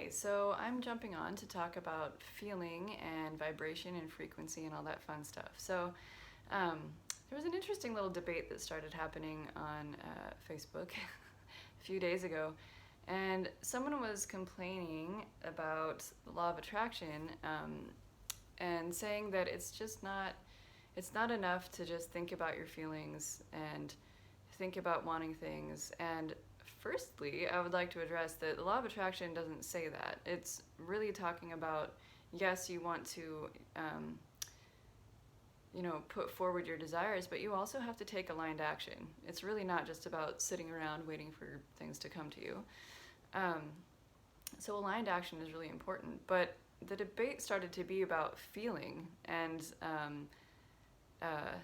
Hi, so I'm jumping on to talk about feeling and vibration and frequency and all that fun stuff. Um, there was an interesting little debate that started happening on Facebook a few days ago, and someone was complaining about the law of attraction and saying that it's not enough to just think about your feelings and think about wanting things. And firstly, I would like to address that the law of attraction doesn't say that. It's really talking about, yes, you want to, put forward your desires, but you also have to take aligned action. It's really not just about sitting around waiting for things to come to you. Um, so aligned action is really important. But the debate started to be about feeling, and uh,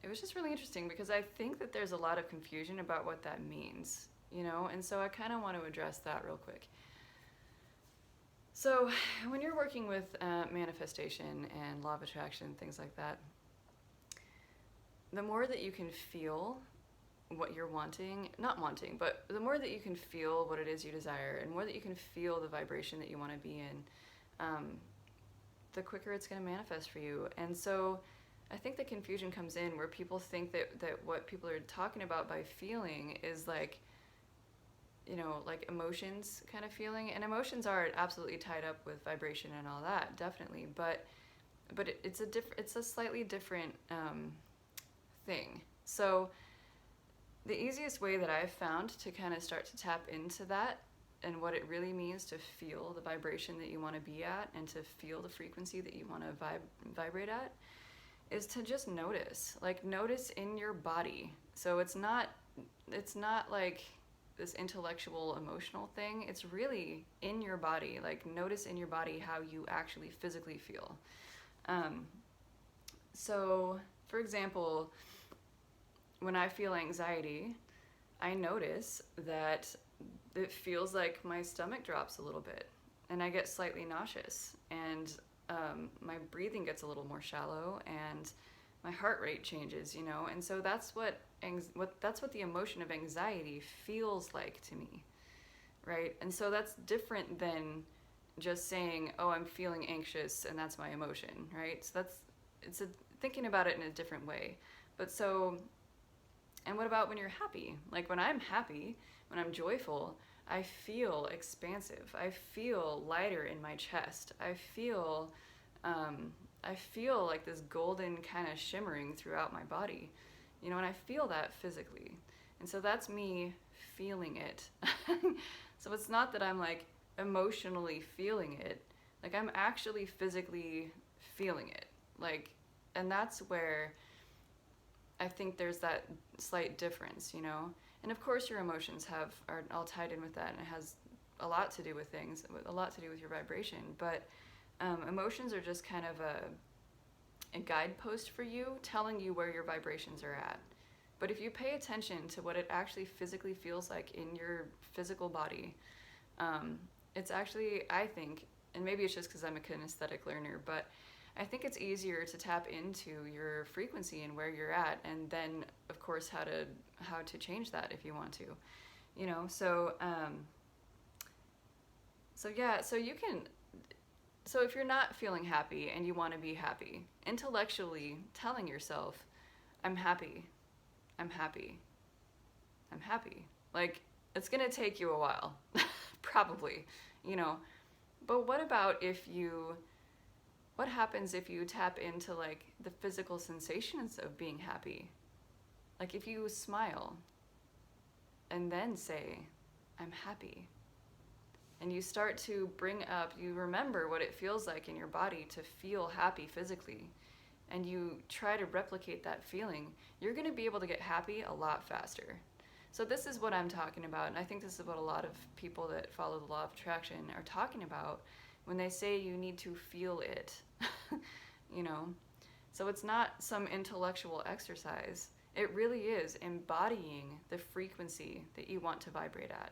it was just really interesting because I think that there's a lot of confusion about what that means, and so I kind of want to address that real quick. So when you're working with manifestation and law of attraction, things like that, the more that you can feel what you're not wanting, but the more that you can feel what it is you desire, and more that you can feel the vibration that you want to be in, the quicker it's going to manifest for you. And so I think the confusion comes in where people think that what people are talking about by feeling is like emotions kind of feeling, and emotions are absolutely tied up with vibration and all that, definitely, but it's a slightly different thing. So the easiest way that I've found to kind of start to tap into that and what it really means to feel the vibration that you want to be at and to feel the frequency that you want to vibrate at is to just notice in your body. So it's not like this intellectual emotional thing. It's really in your body. Like, notice in your body how you actually physically feel. So for example, when I feel anxiety, I notice that it feels like my stomach drops a little bit and I get slightly nauseous, and my breathing gets a little more shallow, and my heart rate changes, and so that's what the emotion of anxiety feels like to me, right? And so that's different than just saying, oh, I'm feeling anxious and that's my emotion, right? So thinking about it in a different way. But so, and what about when you're happy? Like, when I'm happy, when I'm joyful, I feel expansive. I feel lighter in my chest. I feel like this golden kind of shimmering throughout my body, and I feel that physically. And so that's me feeling it. So it's not that I'm like emotionally feeling it. Like, I'm actually physically feeling it. Like, and that's where I think there's that slight difference, And of course your emotions are all tied in with that, and it has a lot to do with things, a lot to do with your vibration. But emotions are just kind of a guidepost for you, telling you where your vibrations are at. But if you pay attention to what it actually physically feels like in your physical body, it's actually, I think, and maybe it's just because I'm a kinesthetic learner, but I think it's easier to tap into your frequency and where you're at, and then of course how to change that if you want to, so if you're not feeling happy and you want to be happy, intellectually telling yourself, I'm happy, I'm happy, I'm happy. Like, it's gonna take you a while, probably, But what happens if you tap into like the physical sensations of being happy? Like, if you smile and then say, I'm happy, and you start to you remember what it feels like in your body to feel happy physically, and you try to replicate that feeling, you're going to be able to get happy a lot faster. So this is what I'm talking about, and I think this is what a lot of people that follow the law of attraction are talking about when they say you need to feel it, So it's not some intellectual exercise. It really is embodying the frequency that you want to vibrate at.